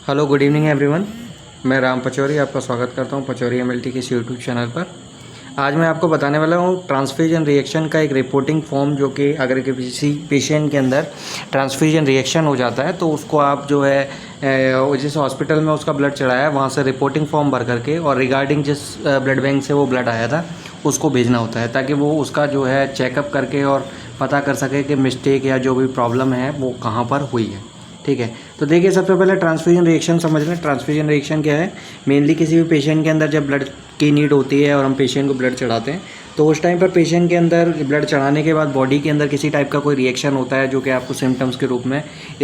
Hello good evening everyone. मैं राम पचौरी आपका स्वागत करता हूं पचौरी एमएलटी के इस यूट्यूब चैनल पर। आज मैं आपको बताने वाला हूं ट्रांसफ्यूजन रिएक्शन का एक रिपोर्टिंग फॉर्म, जो कि अगर किसी पेशेंट के अंदर ट्रांसफ्यूजन रिएक्शन हो जाता है तो उसको आप जो है जिस हॉस्पिटल में उसका ब्लड चढ़ाया है वहाँ से रिपोर्टिंग फॉर्म भर करके और रिगार्डिंग जिस ब्लड बैंक से वो ब्लड आया था उसको भेजना होता है, ताकि वो उसका जो है चेकअप करके और पता कर सके कि मिस्टेक या जो भी प्रॉब्लम है वो कहाँ पर हुई है। ठीक है, तो देखिए सबसे पहले ट्रांसफ्यूजन रिएक्शन समझ लें। ट्रांसफ्यूजन रिएक्शन क्या है? मेनली किसी भी पेशेंट के अंदर जब ब्लड की नीड होती है और हम पेशेंट को ब्लड चढ़ाते हैं तो उस टाइम पर पेशेंट के अंदर ब्लड चढ़ाने के बाद बॉडी के अंदर किसी टाइप का कोई रिएक्शन होता है, जो कि आपको सिम्टम्स के रूप में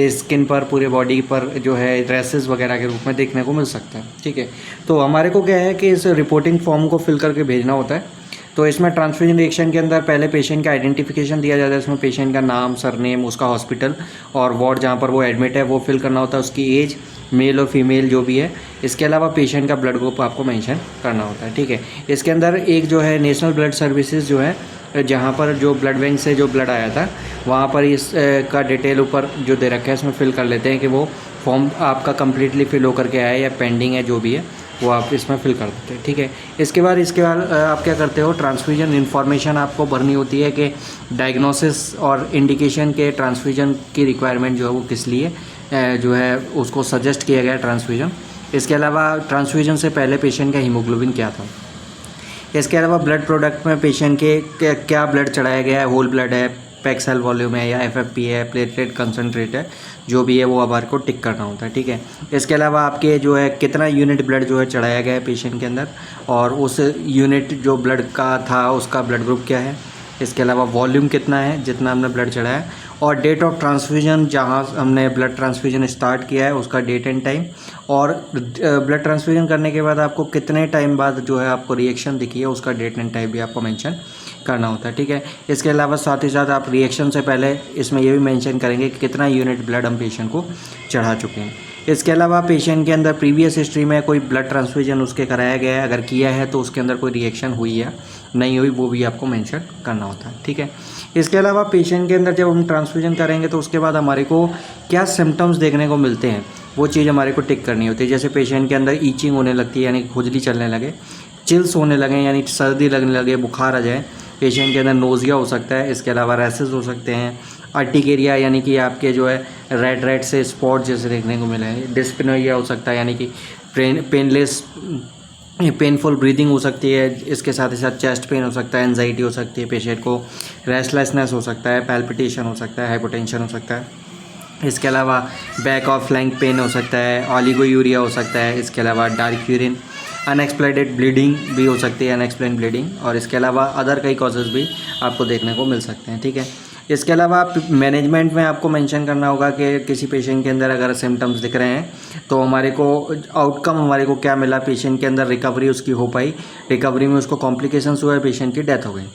स्किन पर, पूरे बॉडी पर जो है रैसेस वगैरह के रूप में देखने को मिल सकता है। ठीक है, तो हमारे को क्या है कि इस रिपोर्टिंग फॉर्म को फिल करके भेजना होता है। तो इसमें ट्रांसफ्यूजन रिएक्शन के अंदर पहले पेशेंट का आइडेंटिफिकेशन दिया जाता है। इसमें पेशेंट का नाम, सरनेम, उसका हॉस्पिटल और वार्ड जहाँ पर वो एडमिट है वो फिल करना होता है, उसकी एज, मेल और फीमेल जो भी है। इसके अलावा पेशेंट का ब्लड ग्रुप आपको मेंशन करना होता है। ठीक है, इसके अंदर एक जो है नेशनल ब्लड सर्विसेज जो है, जहाँ पर जो ब्लड बैंक से जो ब्लड आया था वहाँ पर इस का डिटेल ऊपर जो दे रखा है इसमें फिल कर लेते हैं कि वो फॉर्म आपका कम्प्लीटली फिल होकर के आया या पेंडिंग है, जो भी है वो आप इसमें फिल कर देते हैं। ठीक है, इसके बाद आप क्या करते हो, ट्रांसफ्यूजन इन्फॉर्मेशन आपको भरनी होती है कि डायग्नोसिस और इंडिकेशन के ट्रांसफ्यूजन की रिक्वायरमेंट जो है वो किस लिए जो है उसको सजेस्ट किया गया ट्रांसफ्यूजन। इसके अलावा ट्रांसफ्यूजन से पहले पेशेंट का हीमोग्लोबिन क्या था। इसके अलावा ब्लड प्रोडक्ट में पेशेंट के क्या ब्लड चढ़ाया गया है, होल ब्लड है, पैक सेल वॉल्यूम है या एफएफपी है, प्लेटलेट कंसनट्रेट है, जो भी है वो हमारे को टिक करना होता है। ठीक है, इसके अलावा आपके जो है कितना यूनिट ब्लड जो है चढ़ाया गया है पेशेंट के अंदर और उस यूनिट जो ब्लड का था उसका ब्लड ग्रुप क्या है। इसके अलावा वॉल्यूम कितना है जितना हमने ब्लड चढ़ाया, और डेट ऑफ ट्रांसफ्यूजन, जहाँ हमने ब्लड ट्रांसफ्यूजन स्टार्ट किया है उसका डेट एंड टाइम, और ब्लड ट्रांसफ्यूजन करने के बाद आपको कितने टाइम बाद जो है आपको रिएक्शन दिखी है उसका डेट एंड टाइम भी आपको मेंशन करना होता है। ठीक है, इसके अलावा साथ ही साथ आप रिएक्शन से पहले इसमें ये भी मेंशन करेंगे कि कितना यूनिट ब्लड हम पेशेंट को चढ़ा चुके हैं। इसके अलावा पेशेंट के अंदर प्रीवियस हिस्ट्री में कोई ब्लड ट्रांसफ्यूजन उसके कराया गया है, अगर किया है तो उसके अंदर कोई रिएक्शन हुई है नहीं हुई, वो भी आपको मेंशन करना होता है। ठीक है, इसके अलावा पेशेंट के अंदर जब हम ट्रांसफ्यूजन करेंगे तो उसके बाद हमारे को क्या सिम्टम्स देखने को मिलते हैं वो चीज़ हमारे को टिक करनी होती है। जैसे पेशेंट के अंदर ईचिंग होने लगती है यानी खुजली चलने लगे, चिल्स होने लगे यानी सर्दी लगने लगे, बुखार आ जाए, पेशेंट के अंदर नोजिया हो सकता है, इसके अलावा रैसेस हो सकते हैं, अर्टिकेरिया यानी कि आपके जो है रेड से स्पॉट जैसे देखने को मिले हैं, डिस्पनोइया हो सकता है यानी कि पेनफुल ब्रीदिंग हो सकती है, इसके साथ ही साथ चेस्ट पेन हो सकता है, एंजाइटी हो सकती है पेशेंट को, रेस्टलेसनेस हो सकता है, पैल्पिटेशन हो सकता है, हाइपोटेंशन हो सकता है, इसके अलावा बैक ऑफ फ्लैंक पेन हो सकता है, ऑलिगोयूरिया हो सकता है, इसके अलावा डार्क यूरिन, अनएक्सप्लेनेड ब्लीडिंग भी हो सकती है, अनएक्सप्लेन ब्लीडिंग, और इसके अलावा अदर कई कॉजेज़ भी आपको देखने को मिल सकते हैं। ठीक है, इसके अलावा मैनेजमेंट में आपको मेंशन करना होगा कि किसी पेशेंट के अंदर अगर सिम्टम्स दिख रहे हैं तो हमारे को आउटकम हमारे को क्या मिला, पेशेंट के अंदर रिकवरी उसकी हो पाई, रिकवरी में उसको कॉम्प्लिकेशंस हुए, पेशेंट की डेथ हो गई।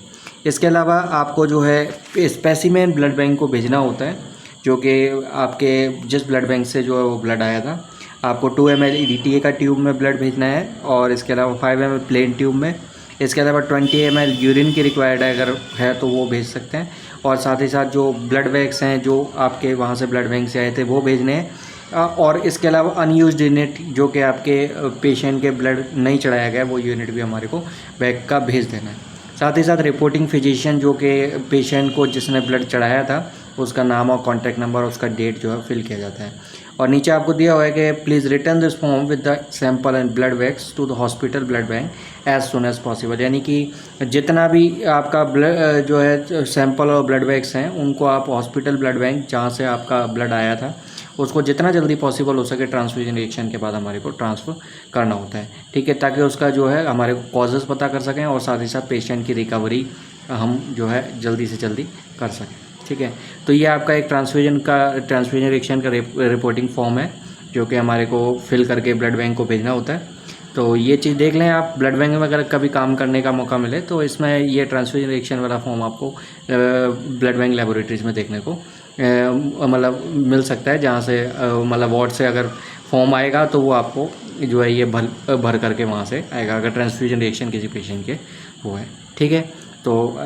इसके अलावा आपको जो है स्पेसिमेन ब्लड बैंक को भेजना होता है, जो कि आपके जिस ब्लड बैंक से जो है वो ब्लड आया था, आपको 2 ml EDTA का ट्यूब में ब्लड भेजना है, और इसके अलावा 5 ml प्लेन ट्यूब में, इसके अलावा 20 ml यूरिन की रिक्वायर्ड है, अगर है तो वो भेज सकते हैं, और साथ ही साथ जो ब्लड बैग्स हैं जो आपके वहाँ से ब्लड बैंक से आए थे वो भेजने हैं, और इसके अलावा अनयूज्ड यूनिट जो कि आपके पेशेंट के ब्लड नहीं चढ़ाया गया वो यूनिट भी हमारे को बैग का भेज देना है। साथ ही साथ रिपोर्टिंग फिजिशियन जो कि पेशेंट को जिसने ब्लड चढ़ाया था उसका नाम और कॉन्टैक्ट नंबर, उसका डेट जो है फिल किया जाता है। और नीचे आपको दिया हुआ है कि please return this form with the sample and blood bags to the hospital blood bank as soon as possible, यानी कि जितना भी आपका ब्लड जो है सैंपल और ब्लड बैग्स हैं उनको आप हॉस्पिटल ब्लड बैंक जहाँ से आपका ब्लड आया था उसको जितना जल्दी पॉसिबल हो सके ट्रांसफ्यूजन रिएक्शन के बाद हमारे को ट्रांसफ़र करना होता है। ठीक है, ताकि उसका जो है हमारे को कॉजेज़ पता कर सकें और साथ ही साथ पेशेंट की रिकवरी हम जो है जल्दी से जल्दी कर सकें। ठीक है, तो ये आपका एक ट्रांसफ्यूजन रिएक्शन का रिपोर्टिंग फॉर्म है जो कि हमारे को फिल करके ब्लड बैंक को भेजना होता है। तो ये चीज़ देख लें आप, ब्लड बैंक में अगर कभी काम करने का मौका मिले तो इसमें ये ट्रांसफ्यूजन रिएक्शन वाला फॉर्म आपको ब्लड बैंक लेबोरेटरीज में देखने को मतलब मिल सकता है, जहाँ से मतलब वार्ड से अगर फॉर्म आएगा तो वो आपको जो है ये भर करके वहाँ से आएगा, अगर ट्रांसफ्यूजन रिएक्शन किसी पेशेंट के वो है। ठीक है, तो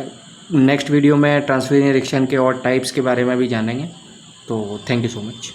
नेक्स्ट वीडियो में ट्रांसफ्यूजन रिएक्शन के और टाइप्स के बारे में भी जानेंगे। तो थैंक यू सो मच।